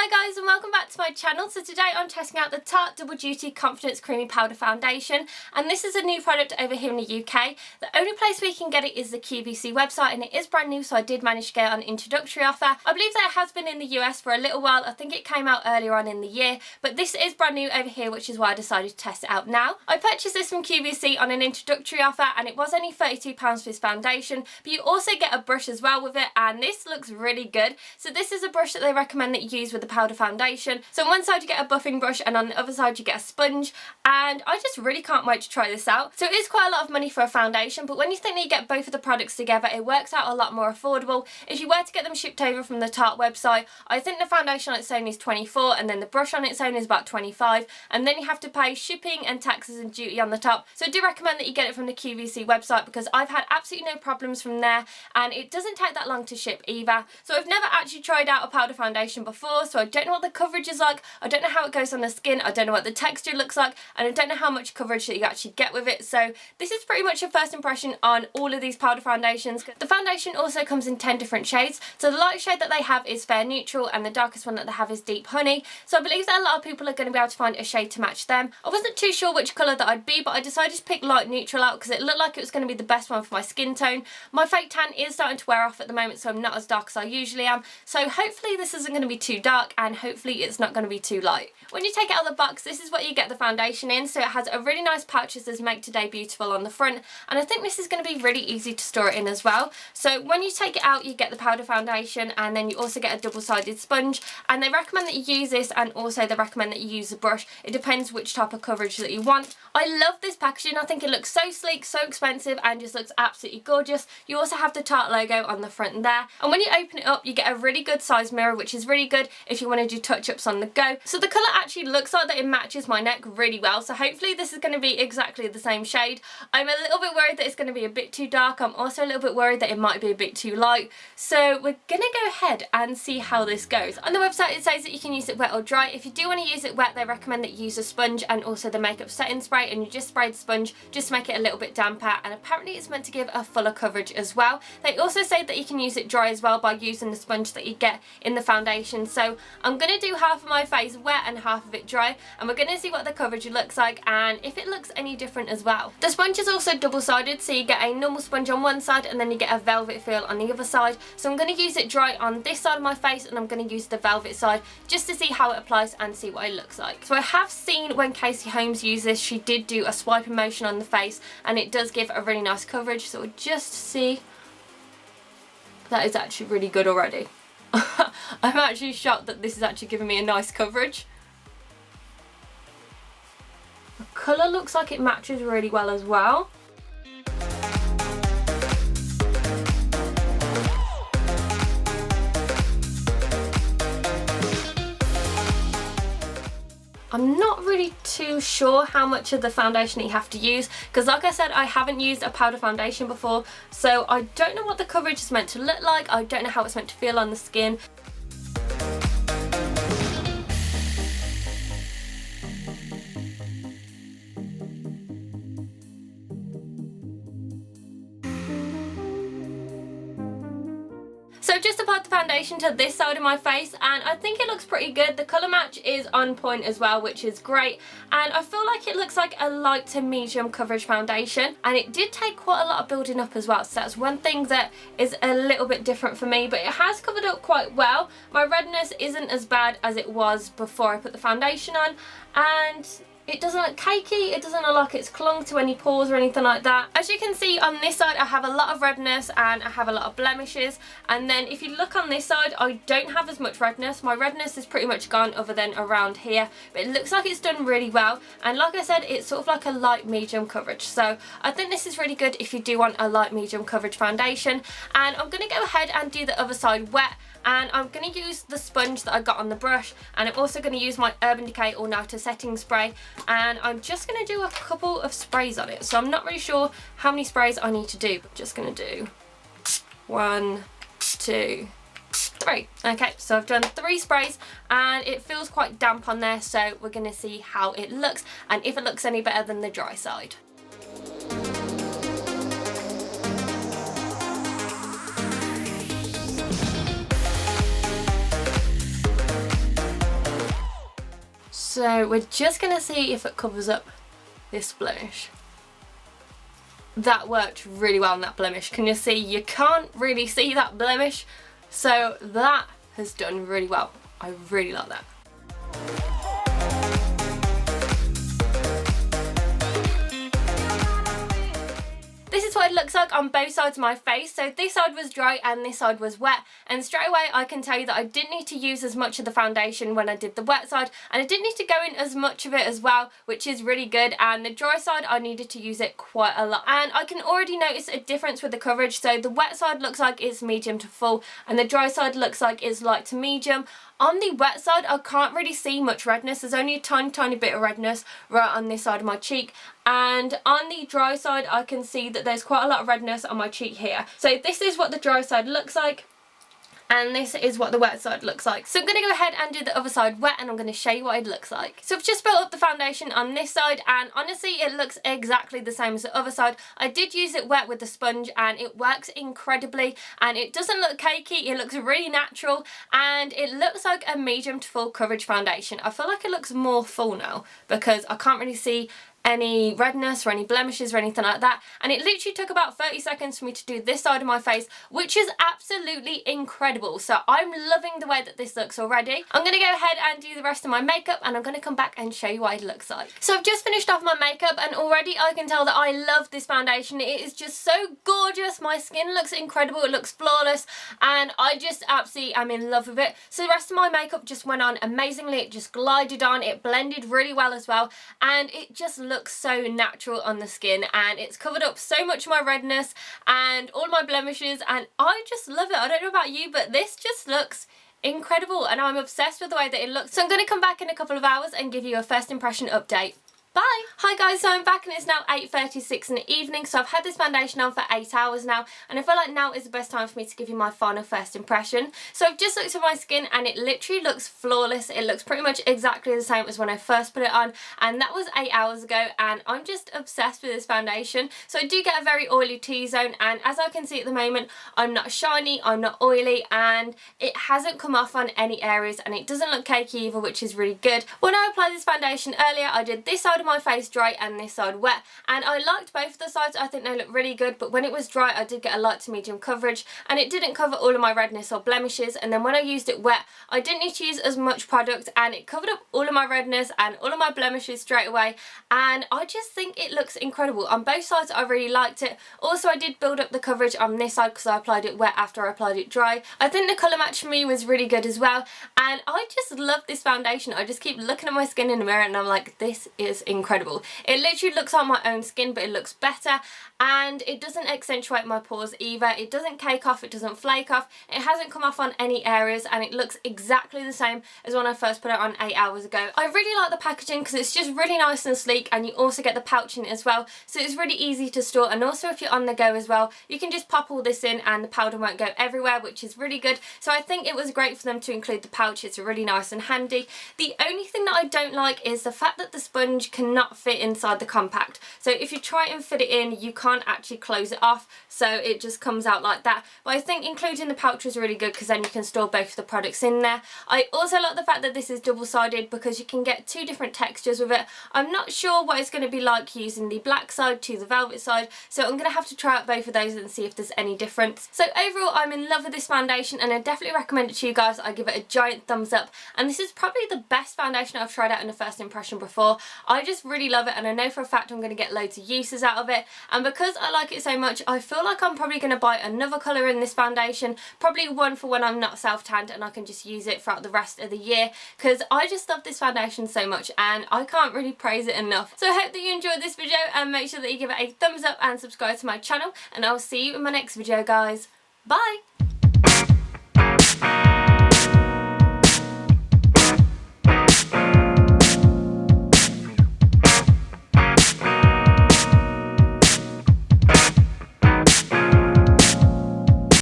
Hi guys and welcome back to my channel. So today I'm testing out the Tarte Double Duty Confidence Creamy Powder Foundation, and this is a new product over here in the UK. The only place where you can get it is the QVC website, and it is brand new, so I did manage to get it on an introductory offer. I believe that it has been in the US for a little while. I think it came out earlier on in the year, but this is brand new over here, which is why I decided to test it out now. I purchased this from QVC on an introductory offer, and it was only £32 for this foundation, but you also get a brush as well with it, and this looks really good. So this is a brush that they recommend that you use with the powder foundation. So on one side you get a buffing brush and on the other side you get a sponge, and I just really can't wait to try this out. So it is quite a lot of money for a foundation, but when you think that you get both of the products together, it works out a lot more affordable. If you were to get them shipped over from the Tarte website, I think the foundation on its own is £24, and then the brush on its own is about £25, and then you have to pay shipping and taxes and duty on the top. So I do recommend that you get it from the QVC website, because I've had absolutely no problems from there, and it doesn't take that long to ship either. So I've never actually tried out a powder foundation before, so I don't know what the coverage is like, I don't know how it goes on the skin, I don't know what the texture looks like, and I don't know how much coverage that you actually get with it. So this is pretty much a first impression on all of these powder foundations. The foundation also comes in 10 different shades. So the light shade that they have is Fair Neutral, and the darkest one that they have is Deep Honey. So I believe that a lot of people are going to be able to find a shade to match them. I wasn't too sure which colour that I'd be, but I decided to pick Light Neutral out because it looked like it was going to be the best one for my skin tone. My fake tan is starting to wear off at the moment, so I'm not as dark as I usually am. So hopefully this isn't going to be too dark, and hopefully it's not going to be too light. When you take it out of the box, this is what you get the foundation in. So it has a really nice pouch that says Make Today Beautiful on the front, and I think this is going to be really easy to store it in as well. So when you take it out, you get the powder foundation, and then you also get a double-sided sponge, and they recommend that you use this, and also they recommend that you use the brush. It depends which type of coverage that you want. I love this packaging. I think it looks so sleek, so expensive, and just looks absolutely gorgeous. You also have the Tarte logo on the front there, and when you open it up, you get a really good size mirror, which is really good if you want to do touch-ups on the go. So the colour actually looks like that it matches my neck really well, so hopefully this is going to be exactly the same shade. I'm a little bit worried that it's going to be a bit too dark. I'm also a little bit worried that it might be a bit too light, so we're going to go ahead and see how this goes. On the website it says that you can use it wet or dry. If you do want to use it wet, they recommend that you use a sponge and also the makeup setting spray, and you just spray the sponge just to make it a little bit damper, and apparently it's meant to give a fuller coverage as well. They also say that you can use it dry as well by using the sponge that you get in the foundation. So I'm going to do half of my face wet and half of it dry, and we're going to see what the coverage looks like and if it looks any different as well. The sponge is also double-sided, so you get a normal sponge on one side and then you get a velvet feel on the other side. So I'm going to use it dry on this side of my face, and I'm going to use the velvet side just to see how it applies and see what it looks like. So I have seen when Casey Holmes used this, she did do a swiping motion on the face, and it does give a really nice coverage. So we'll just see. That is actually really good already. I'm actually shocked that this is actually giving me a nice coverage. The colour looks like it matches really well as well. I'm not really too sure how much of the foundation that you have to use, because like I said, I haven't used a powder foundation before, so I don't know what the coverage is meant to look like. I don't know how it's meant to feel on the skin. So I've just applied the foundation to this side of my face, and I think it looks pretty good. The colour match is on point as well, which is great, and I feel like it looks like a light to medium coverage foundation, and it did take quite a lot of building up as well, so that's one thing that is a little bit different for me, but it has covered up quite well. My redness isn't as bad as it was before I put the foundation on, and it doesn't look cakey, it doesn't look like it's clung to any pores or anything like that. As you can see on this side, I have a lot of redness and I have a lot of blemishes, and then if you look on this side, I don't have as much redness. My redness is pretty much gone other than around here, but it looks like it's done really well, and like I said, it's sort of like a light medium coverage. So I think this is really good if you do want a light medium coverage foundation. And I'm going to go ahead and do the other side wet, and I'm going to use the sponge that I got on the brush, and I'm also going to use my Urban Decay All Nighter setting spray, and I'm just going to do a couple of sprays on it. So I'm not really sure how many sprays I need to do, but I'm just going to do 1, 2, 3. Okay, so I've done 3 sprays, and it feels quite damp on there, so we're going to see how it looks and if it looks any better than the dry side. So we're just going to see if it covers up this blemish. That worked really well on that blemish. Can you see? You can't really see that blemish. So that has done really well. I really like that. This is what it looks like on both sides of my face. So this side was dry and this side was wet, and straight away I can tell you that I didn't need to use as much of the foundation when I did the wet side, and I didn't need to go in as much of it as well, which is really good. And the dry side I needed to use it quite a lot, and I can already notice a difference with the coverage. So the wet side looks like it's medium to full and the dry side looks like it's light to medium. On the wet side, I can't really see much redness. There's only a tiny bit of redness right on this side of my cheek. And on the dry side, I can see that there's quite a lot of redness on my cheek here. So this is what the dry side looks like. And this is what the wet side looks like. So I'm going to go ahead and do the other side wet, and I'm going to show you what it looks like. So I've just built up the foundation on this side, and honestly it looks exactly the same as the other side. I did use it wet with the sponge and it works incredibly, and it doesn't look cakey, it looks really natural, and it looks like a medium to full coverage foundation. I feel like it looks more full now because I can't really see any redness or any blemishes or anything like that, and it literally took about 30 seconds for me to do this side of my face, which is absolutely incredible. So I'm loving the way that this looks already. I'm going to go ahead and do the rest of my makeup, and I'm going to come back and show you what it looks like. So I've just finished off my makeup, and already I can tell that I love this foundation. It is just so gorgeous. My skin looks incredible, it looks flawless, and I just absolutely am in love with it. So the rest of my makeup just went on amazingly. It just glided on, it blended really well as well, and it just looks so natural on the skin, and it's covered up so much of my redness and all my blemishes, and I just love it. I don't know about you, but this just looks incredible and I'm obsessed with the way that it looks. So I'm going to come back in a couple of hours and give you a first impression update. Bye! Hi guys, so I'm back and it's now 8:36 in the evening, so I've had this foundation on for 8 hours now, and I feel like now is the best time for me to give you my final first impression. So I've just looked at my skin and it literally looks flawless. It looks pretty much exactly the same as when I first put it on, and that was 8 hours ago, and I'm just obsessed with this foundation. So I do get a very oily T-zone, and as I can see at the moment, I'm not shiny, I'm not oily, and it hasn't come off on any areas, and it doesn't look cakey either, which is really good. When I applied this foundation earlier, I did this side of my face dry and this side wet, and I liked both of the sides. I think they look really good, but when it was dry I did get a light to medium coverage, and it didn't cover all of my redness or blemishes. And then when I used it wet, I didn't need to use as much product, and it covered up all of my redness and all of my blemishes straight away, and I just think it looks incredible. On both sides I really liked it. Also I did build up the coverage on this side because I applied it wet after I applied it dry. I think the colour match for me was really good as well, and I just love this foundation. I just keep looking at my skin in the mirror and I'm like, this is incredible. It literally looks like my own skin, but it looks better, and it doesn't accentuate my pores either. It doesn't cake off, it doesn't flake off, it hasn't come off on any areas, and it looks exactly the same as when I first put it on 8 hours ago. I really like the packaging because it's just really nice and sleek, and you also get the pouch in it as well, so it's really easy to store. And also if you're on the go as well, you can just pop all this in and the powder won't go everywhere, which is really good. So I think it was great for them to include the pouch. It's really nice and handy. The only thing that I don't like is the fact that the sponge cannot fit inside the compact. So if you try and fit it in, you can't actually close it off, so it just comes out like that. But I think including the pouch was really good because then you can store both the products in there. I also like the fact that this is double-sided because you can get 2 different textures with it. I'm not sure what it's going to be like using the black side to the velvet side, so I'm going to have to try out both of those and see if there's any difference. So overall I'm in love with this foundation, and I definitely recommend it to you guys. I give it a giant thumbs up, and this is probably the best foundation I've tried out in a first impression before. I just really love it, and I know for a fact I'm going to get loads of uses out of it, and because I like it so much, I feel like I'm probably going to buy another colour in this foundation, probably one for when I'm not self-tanned and I can just use it throughout the rest of the year, because I just love this foundation so much and I can't really praise it enough. So I hope that you enjoyed this video, and make sure that you give it a thumbs up and subscribe to my channel, and I'll see you in my next video guys. Bye!